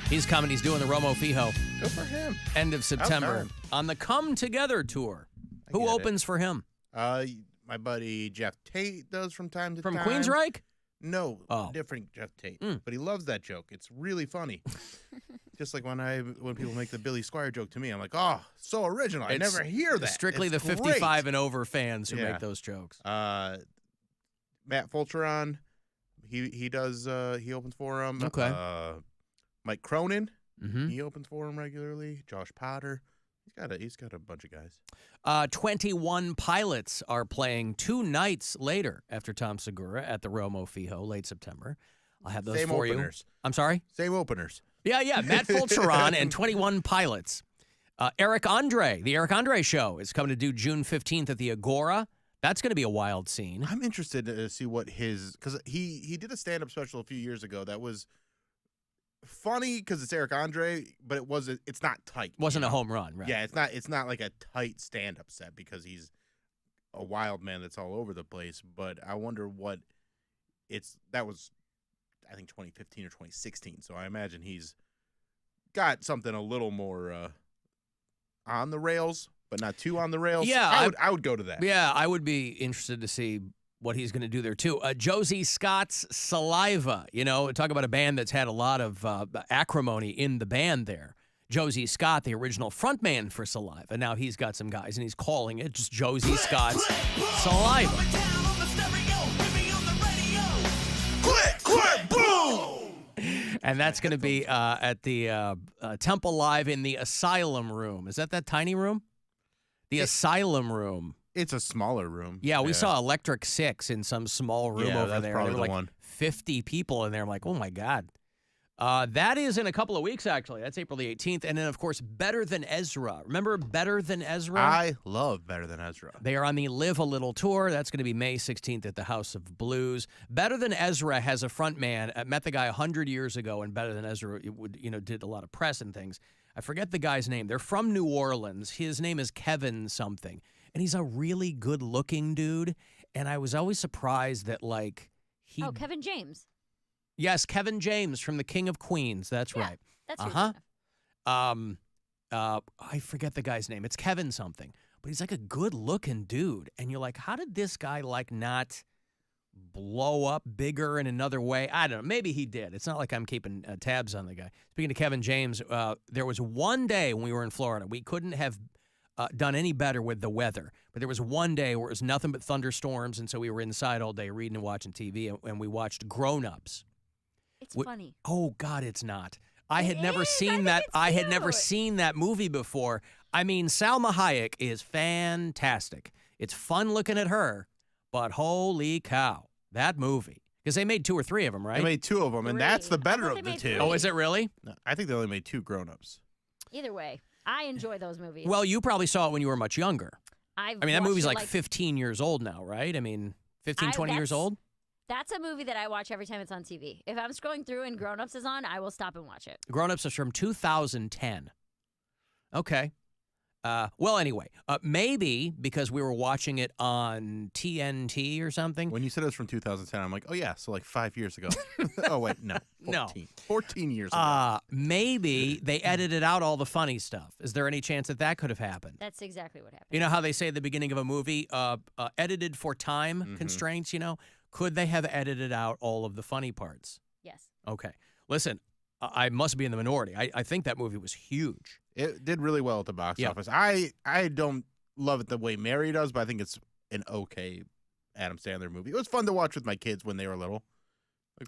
He's coming. He's doing the Romo Fijo. Good for him. End of September on the Come Together tour. Who opens for him? My buddy Jeff Tate does from time to time. From Queensryche? No, different Jeff Tate. But he loves that joke. It's really funny. Just like when people make the Billy Squire joke to me, I'm like, oh, so original. I never hear that. Strictly the 55 and over fans who make those jokes. Matt Fulcheron, he does. He opens for him. Okay. Mike Cronin, he opens for him regularly. Josh Potter. He's got a bunch of guys. 21 Pilots are playing 2 nights later after Tom Segura at the Romo Fijo, late September. I'll have those for openers. you. I'm sorry? Same openers. Yeah. Matt Fulcheron and 21 Pilots. Eric Andre, the Eric Andre Show, is coming to do June 15th at the Agora. That's going to be a wild scene. I'm interested to see what because he did a stand-up special a few years ago that was funny because it's Eric Andre, but it's not tight. Wasn't a home run, right? Yeah, it's not like a tight stand-up set because he's a wild man that's all over the place. But I wonder what that was. I think 2015 or 2016. So I imagine he's got something a little more on the rails, but not too on the rails. Yeah, I would go to that. Yeah, I would be interested to see what he's going to do there, too. Josie Scott's Saliva. Talk about a band that's had a lot of acrimony in the band there. Josie Scott, the original frontman for Saliva. Now he's got some guys, and he's calling it just Josie Scott's Saliva. And that's going to be at the Temple Live in the Asylum Room. Is that tiny room? The Asylum Room. It's a smaller room. Yeah, we saw Electric Six in some small room over that's there. Probably there were the like one. 50 people in there. I'm like, oh, my God. That is in a couple of weeks, actually. That's April the 18th. And then, of course, Better Than Ezra. Remember Better Than Ezra? I love Better Than Ezra. They are on the Live a Little tour. That's going to be May 16th at the House of Blues. Better Than Ezra has a front man. I met the guy 100 years ago, and Better Than Ezra did a lot of press and things. I forget the guy's name. They're from New Orleans. His name is Kevin something. And he's a really good-looking dude. And I was always surprised that, he... Oh, Kevin James. Yes, Kevin James from The King of Queens. That's right. That's I forget the guy's name. It's Kevin something. But he's like a good-looking dude. And you're like, how did this guy, not blow up bigger in another way? I don't know. Maybe he did. It's not like I'm keeping tabs on the guy. Speaking of Kevin James, there was one day when we were in Florida. We couldn't have done any better with the weather. But there was one day where it was nothing but thunderstorms, and so we were inside all day reading and watching TV, and we watched Grown Ups. It's funny. Oh, God, it's not. I had never seen that. I had never seen that movie before. I mean, Salma Hayek is fantastic. It's fun looking at her, but holy cow, that movie. Because they made 2 or 3 of them, right? They made 2 of them, and that's the better of the 2. 3. Oh, is it really? No, I think they only made 2 grown-ups. Either way, I enjoy those movies. Well, you probably saw it when you were much younger. I mean, that movie's like 15 years old now, right? I mean, 15, 20 years old? That's a movie that I watch every time it's on TV. If I'm scrolling through and Grown Ups is on, I will stop and watch it. Grown Ups is from 2010. Okay. Well, anyway, maybe because we were watching it on TNT or something. When you said it was from 2010, I'm like, oh, yeah, so 5 years ago. Oh, wait, no. 14. No. 14 years ago. Maybe they edited out all the funny stuff. Is there any chance that could have happened? That's exactly what happened. You know how they say at the beginning of a movie, edited for time constraints, Could they have edited out all of the funny parts? Yes. Okay. Listen, I must be in the minority. I think that movie was huge. It did really well at the box office. I don't love it the way Mary does, but I think it's an okay Adam Sandler movie. It was fun to watch with my kids when they were little.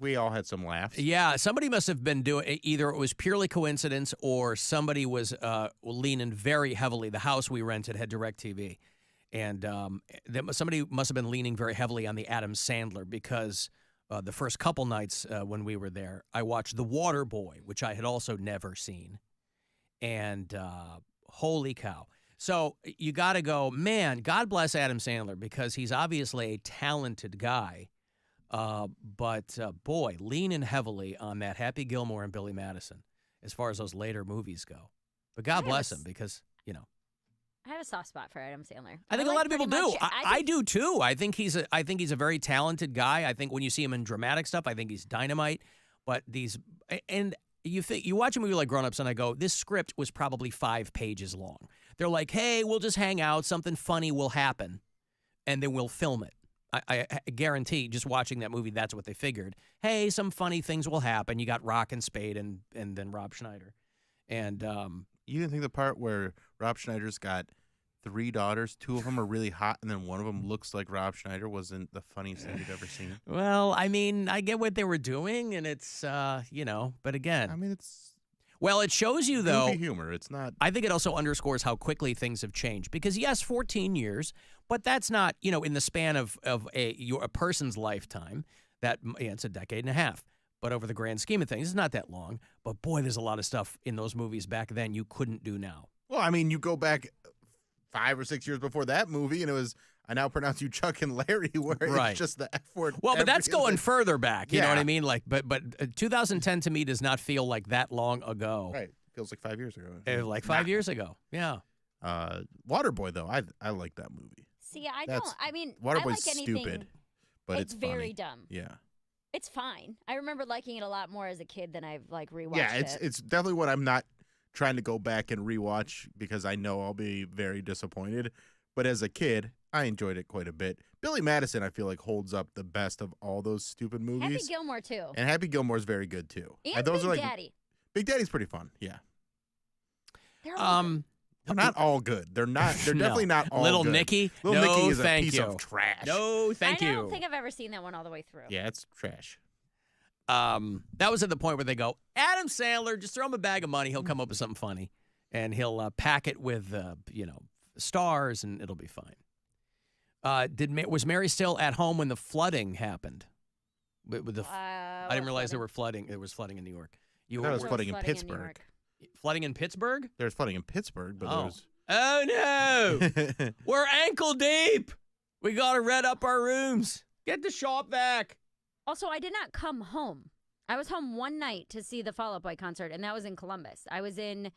We all had some laughs. Yeah, somebody must have been doing either it was purely coincidence or somebody was leaning very heavily. The house we rented had DirecTV. And somebody must have been leaning very heavily on the Adam Sandler because the first couple nights when we were there, I watched The Waterboy, which I had also never seen. And holy cow. So you got to go, man, God bless Adam Sandler because he's obviously a talented guy. But boy, leaning heavily on that Happy Gilmore and Billy Madison as far as those later movies go. But God bless him because, I have a soft spot for Adam Sandler. I think a lot of people do. I do too. I think he's a very talented guy. I think when you see him in dramatic stuff, I think he's dynamite. But you watch a movie like Grown Ups, and I go, this script was probably 5 pages long. They're like, hey, we'll just hang out, something funny will happen, and then we'll film it. I guarantee, just watching that movie, that's what they figured. Hey, some funny things will happen. You got Rock and Spade and then Rob Schneider, and you didn't think the part where Rob Schneider's got 3 daughters, 2 of them are really hot, and then one of them looks like Rob Schneider wasn't the funniest thing you've ever seen? Well, I mean, I get what they were doing, and it's, but again. I mean, it's Well, it shows you, though. goofy humor. It's not. I think it also underscores how quickly things have changed. Because, yes, 14 years, but that's not, in the span of a person's lifetime. It's a decade and a half. But over the grand scheme of things, it's not that long. But, boy, there's a lot of stuff in those movies back then you couldn't do now. Well, I mean, you go back 5 or 6 years before that movie, and it was I Now Pronounce You Chuck and Larry, where it's just the F word. Well, but that's going further back. You know what I Yeah. mean? Like, but 2010 to me does not feel like that long ago. Right. Feels like 5 years ago. Like 5 years ago. Yeah. Waterboy, though, I like that movie. See, I That's- don't. I mean, I Waterboy's like anything. stupid, but it's very funny. dumb. Yeah. It's fine. I remember liking it a lot more as a kid than I've rewatched Yeah, it. it's definitely what I'm not trying to go back and rewatch because I know I'll be very disappointed. But as a kid, I enjoyed it quite a bit. Billy Madison, I feel like, holds up the best of all those stupid movies. Happy Gilmore too. And Happy Gilmore's very good too. And those Big are like Daddy. Big Daddy's pretty fun. Yeah. They're all good. They're not all good. They're not. They're No. definitely not all Little good. Nicky? Little No, Nicky is a thank piece you. of trash. No, thank you. I don't think I've ever seen that one all the way through. Yeah, it's trash. That was at the point where they go, Adam Sandler, just throw him a bag of money. He'll come up with something funny, and he'll pack it with, stars, and it'll be fine. Was Mary still at home when the flooding happened? I didn't realize there was flooding in New York. I thought it was There flooding in New Pittsburgh. York. Flooding in Pittsburgh? There's flooding in Pittsburgh, but Oh no! We're ankle deep. We gotta red up our rooms. Get the shop back. Also, I did not come home. I was home one night to see the Fall Out Boy concert, and that was in Columbus. I was in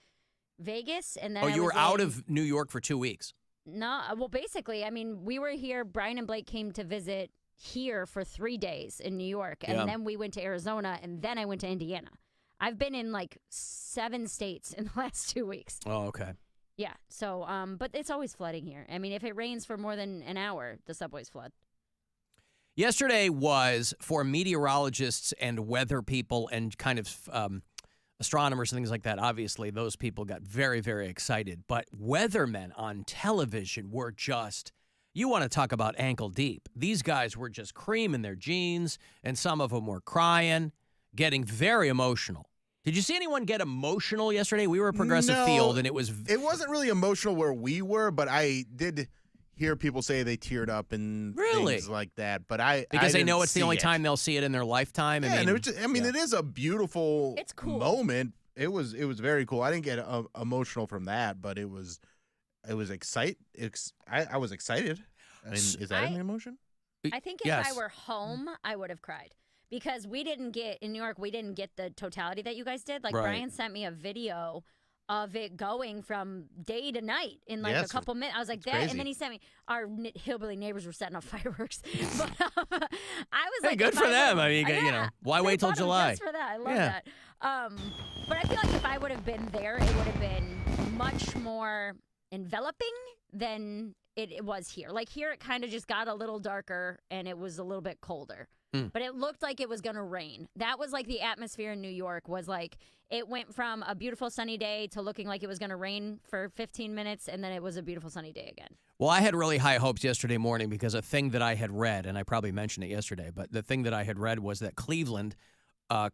Vegas, and then You were out of New York for 2 weeks. No, well, basically, I mean, we were here. Brian and Blake came to visit here for 3 days in New York, and then we went to Arizona, and then I went to Indiana. I've been in 7 states in the last 2 weeks. Oh, okay. Yeah, so, but it's always flooding here. I mean, if it rains for more than an hour, the subways flood. Yesterday was for meteorologists and weather people and kind of astronomers and things like that. Obviously, those people got very, very excited. But weathermen on television were just, you want to talk about ankle deep. These guys were just creaming their jeans, and some of them were crying, getting very emotional. Did you see anyone get emotional yesterday? We were at Progressive Field, and it wasn't really emotional where we were, but I did hear people say they teared up and things like that. But because they didn't know it's the see only it. time they'll see it in their lifetime. Yeah, and it is a beautiful It's cool. moment. It was very cool. I didn't get emotional from that, but it was I was excited. I was excited. I mean, is that an emotion? I think if I were home, I would have cried. Because we didn't get, in New York, we didn't get the totality that you guys did. Like, Brian sent me a video of it going from day to night in a couple minutes. I was like, that. Crazy. And then he sent me, our hillbilly neighbors were setting off fireworks. But I was like, good for them. I mean, why wait till July? Just for that. I love that. But I feel like if I would have been there, it would have been much more enveloping than it was here. Like, here, it kind of just got a little darker and it was a little bit colder. But it looked like it was going to rain. That was like the atmosphere in New York was like it went from a beautiful sunny day to looking like it was going to rain for 15 minutes, and then it was a beautiful sunny day again. Well, I had really high hopes yesterday morning because a thing that I had read, and I probably mentioned it yesterday, but the thing that I had read was that Cleveland,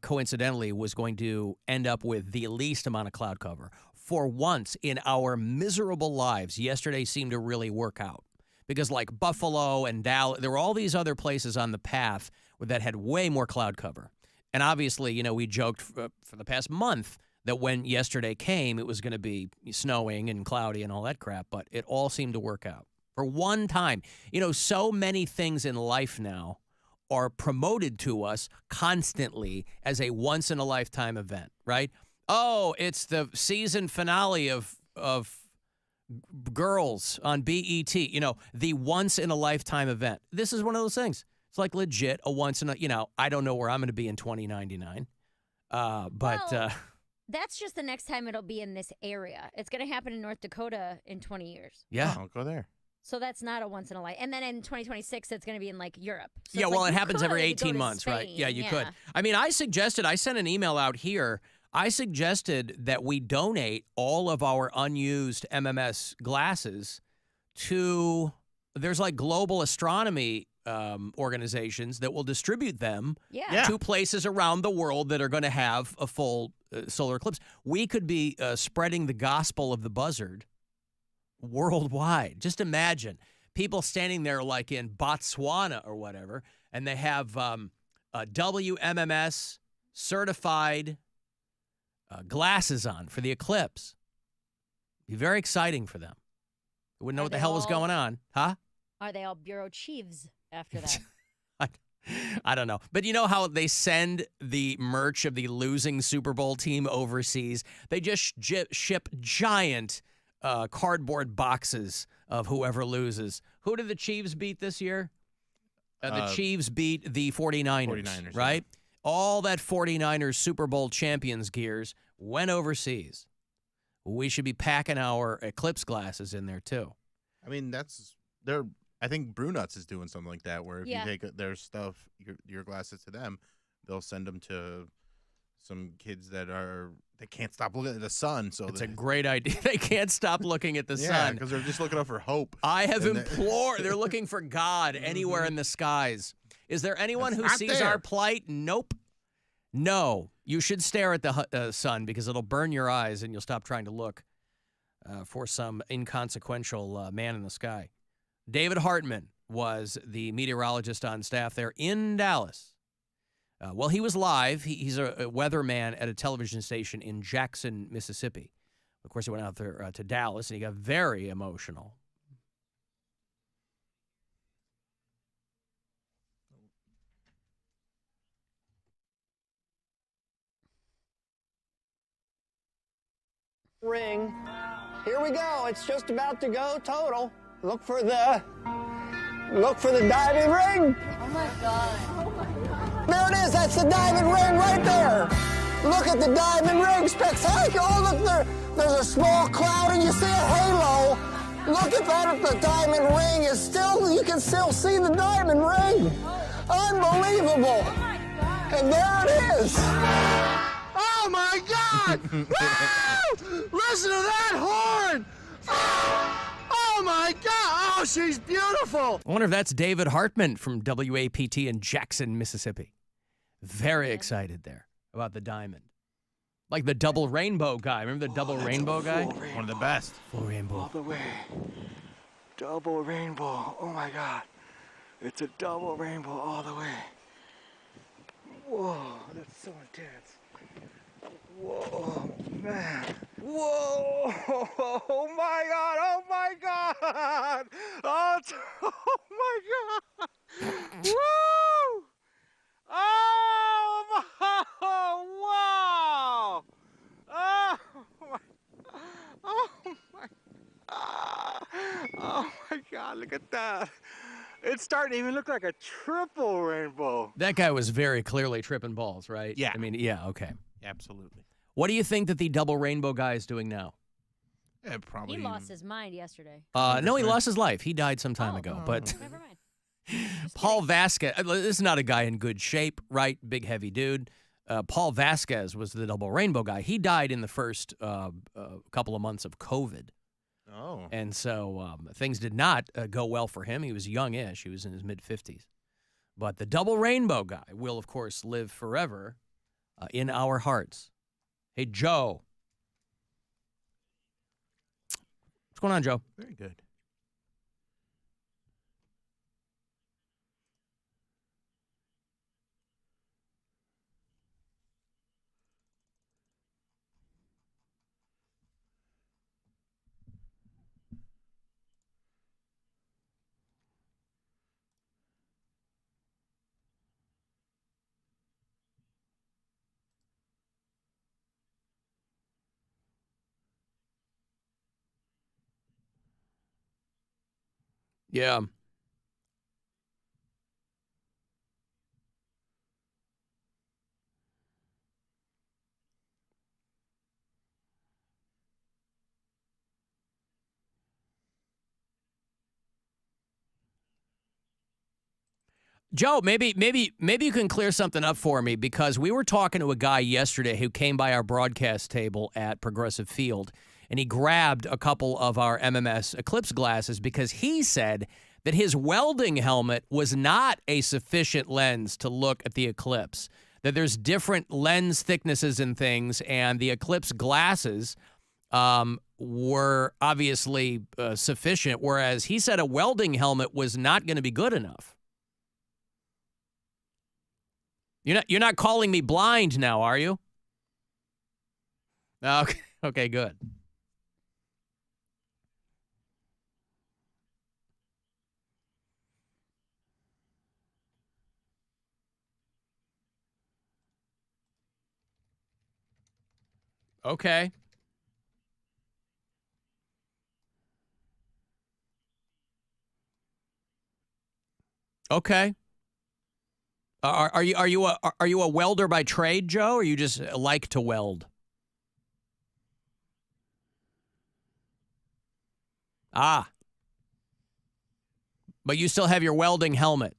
coincidentally, was going to end up with the least amount of cloud cover. For once in our miserable lives, yesterday seemed to really work out. Because like Buffalo and Dallas, there were all these other places on the path that had way more cloud cover. And obviously, we joked for the past month that when yesterday came, it was going to be snowing and cloudy and all that crap, but it all seemed to work out. For one time, so many things in life now are promoted to us constantly as a once-in-a-lifetime event, right? Oh, it's the season finale of Girls on BET, the once-in-a-lifetime event. This is one of those things. It's like legit a once-in-a, I don't know where I'm going to be in 2099. Well, that's just the next time it'll be in this area. It's going to happen in North Dakota in 20 years. yeah. I'll go there. So that's not a once in a life. And then in 2026, it's going to be in like Europe. So Yeah, it's well, like it you happens every could 18 go to months, right? Spain, Yeah, you could. I mean, I sent an email out here. I suggested that we donate all of our unused MMS glasses to, there's like global astronomy organizations that will distribute them Yeah. to places around the world that are going to have a full solar eclipse. We could be spreading the gospel of the buzzard worldwide. Just imagine people standing there like in Botswana or whatever, and they have WMMS certified glasses on for the eclipse. Be very exciting for them. They wouldn't know Are what the they hell was all- going on, huh? Are they all bureau chiefs after that? I don't know. But you know how they send the merch of the losing Super Bowl team overseas? They just ship giant cardboard boxes of whoever loses. Who did the Chiefs beat this year? The Chiefs beat the 49ers, 49ers, right? All that 49ers Super Bowl champions gears went overseas. We should be packing our Eclipse glasses in there, too. I mean, I think Brunuts is doing something like that, where if you take their stuff, your glasses to them, they'll send them to some kids that can't stop looking at the sun. So it's a great idea. They can't stop looking at the sun because they're just looking up for hope. I have implored. They're looking for God anywhere in the skies. Is there anyone who sees our plight? Nope. No. You should stare at the sun because it'll burn your eyes and you'll stop trying to look for some inconsequential man in the sky. David Hartman was the meteorologist on staff there in Dallas. Well, he was live. He's a weatherman at a television station in Jackson, Mississippi. Of course, he went out there to Dallas, and he got very emotional. Ring. Here we go. It's just about to go total. Look for the diamond ring. Oh my God. There it is. That's the diamond ring right there. Look at the diamond ring. Spectacular. Oh, look, there's a small cloud and you see a halo. Look at that. The diamond ring is still, you can still see the diamond ring. Unbelievable. Oh my God. And there it is. Oh my God. Woo! Listen to that horn. Oh my God. Oh, she's beautiful. I wonder if that's David Hartman from WAPT in Jackson, Mississippi. Very excited there about the diamond. Like the double rainbow guy. Remember the double rainbow guy? One of the best. Full rainbow. All the way. Double rainbow. Oh my God. It's a double rainbow all the way. Whoa, that's so intense. Whoa, man. Whoa! Oh my God! Oh my God! Oh, oh my God! Woo! Oh my! Wow! Oh my! Oh my! Oh my God! Look at that! It's starting to even look like a triple rainbow. That guy was very clearly tripping balls, right? Yeah. I mean, yeah, okay. Absolutely. What do you think that the double rainbow guy is doing now? Yeah, probably. He lost his mind yesterday. No, he lost his life. He died some time ago. But Never mind. Paul Vasquez, this is not a guy in good shape, right? Big, heavy dude. Paul Vasquez was the double rainbow guy. He died in the first couple of months of COVID. Oh. And so things did not go well for him. He was youngish. He was in his mid-50s. But the double rainbow guy will, of course, live forever in our hearts. Hey, Joe. What's going on, Joe? Very good. Yeah. Joe, maybe you can clear something up for me because we were talking to a guy yesterday who came by our broadcast table at Progressive Field, and he grabbed a couple of our MMS Eclipse glasses because he said that his welding helmet was not a sufficient lens to look at the Eclipse, that there's different lens thicknesses and things, and the Eclipse glasses were obviously sufficient, whereas he said a welding helmet was not going to be good enough. You're not calling me blind now, are you? Okay, good. Okay. Okay. Are you a welder by trade, Joe, or you just like to weld? Ah. But you still have your welding helmet.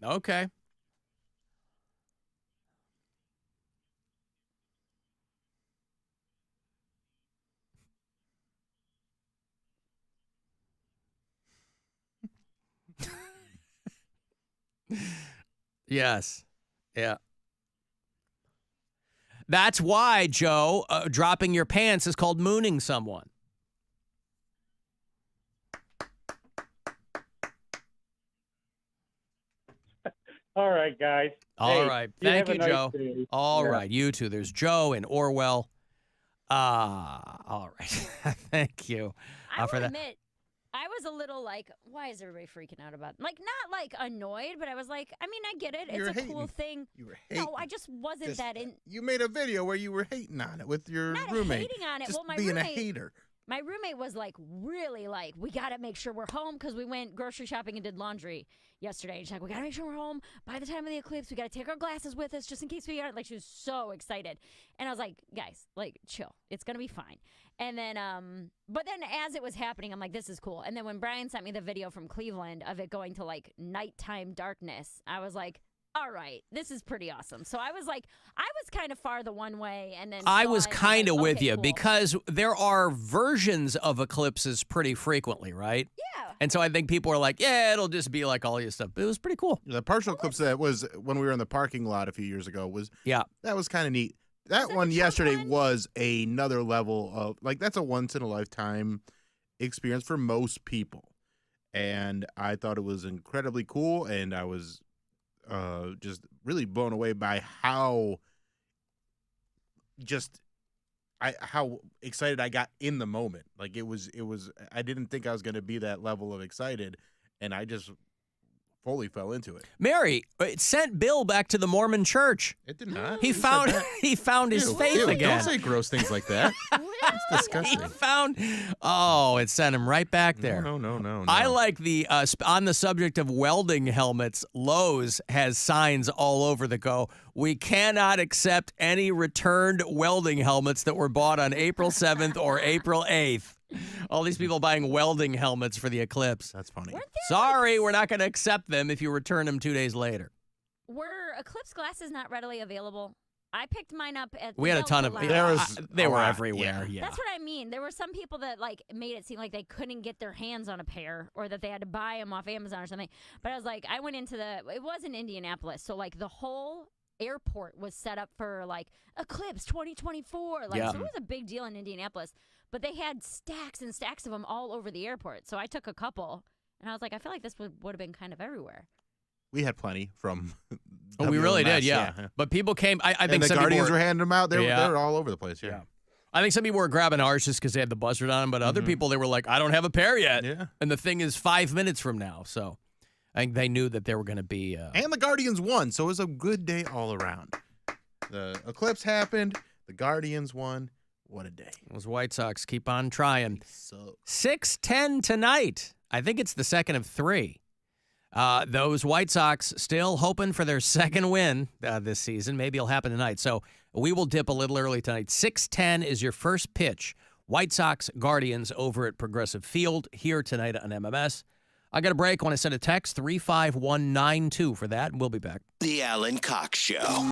Okay. Yes. Yeah. That's why, Joe, dropping your pants is called mooning someone. All right, guys. All right. Thank you, have a Joe. nice day. All Yeah. right. You too. There's Joe and Orwell. All right. Thank you I for will that. admit, I was a little like, why is everybody freaking out about? Like, not like annoyed, but I was like, I mean, I get it. You were It's a cool hating. thing. You were hating. No, I just wasn't Just- that in. You made a video where you were hating on it with your Not roommate. hating on it. Just Well, my being roommate- a hater. My roommate was like, really like, we got to make sure we're home because we went grocery shopping and did laundry yesterday. And she's like, we got to make sure we're home by the time of the eclipse. We got to take our glasses with us just in case we aren't. Like, she was so excited. And I was like, guys, like, chill. It's going to be fine. And then, but then as it was happening, I'm like, this is cool. And then when Brian sent me the video from Cleveland of it going to like nighttime darkness, I was like, all right, this is pretty awesome. So I was like, I was kind of far the one way, and then I saw was it, and kind of like, with okay, you cool. because there are versions of eclipses pretty frequently, right? Yeah. And so I think people are like, yeah, it'll just be like all your stuff. But it was pretty cool. The partial eclipse that was when we were in the parking lot a few years ago was Yeah. that was kind of neat. That that one the Trump yesterday one? was another level of like that's a once in a lifetime experience for most people, and I thought it was incredibly cool, and I was just really blown away by how how excited I got in the moment. Like it was I didn't think I was going to be that level of excited, and I just fully fell into it. Mary, it sent Bill back to the Mormon church. It did not. He Who said found that? he found his Ew, faith ew, again. Don't say gross things like that. Really? disgusting. He found. Oh, it sent him right back there. No. I like the on the subject of welding helmets. Lowe's has signs all over that go, "We cannot accept any returned welding helmets that were bought on April 7th or April 8th." All these people buying welding helmets for the eclipse. That's funny. Weren't there, Sorry, like, we're not going to accept them if you return them 2 days later. Were Eclipse glasses not readily available? I picked mine up at the We had a ton Delta of. Lounge. There was they a were lot, everywhere. Yeah. That's what I mean. There were some people that like made it seem like they couldn't get their hands on a pair or that they had to buy them off Amazon or something. But I was like, I went into it was in Indianapolis. So like the whole airport was set up for like Eclipse 2024. Like, Yeah. so it was a big deal in Indianapolis. But they had stacks and stacks of them all over the airport. So I took a couple and I was like, I feel like this would have been kind of everywhere. We had plenty from. Oh, we really WMMS, did, yeah. But people came. I think and the some Guardians people were handing them out. They Yeah. were all over the place. Yeah. I think some people were grabbing ours just because they had the buzzard on them, but other people they were like, I don't have a pair yet, Yeah. and the thing is 5 minutes from now. So I think they knew that they were going to be. And the Guardians won, so it was a good day all around. The eclipse happened. The Guardians won. What a day. Those White Sox keep on trying. So 6:10 tonight. I think it's the second of three. Those White Sox still hoping for their second win this season. Maybe it'll happen tonight. So we will dip a little early tonight. 6:10 is your first pitch. White Sox Guardians over at Progressive Field here tonight on MMS. I got a break. I want to send a text 35192 for that, and we'll be back. The Alan Cox Show.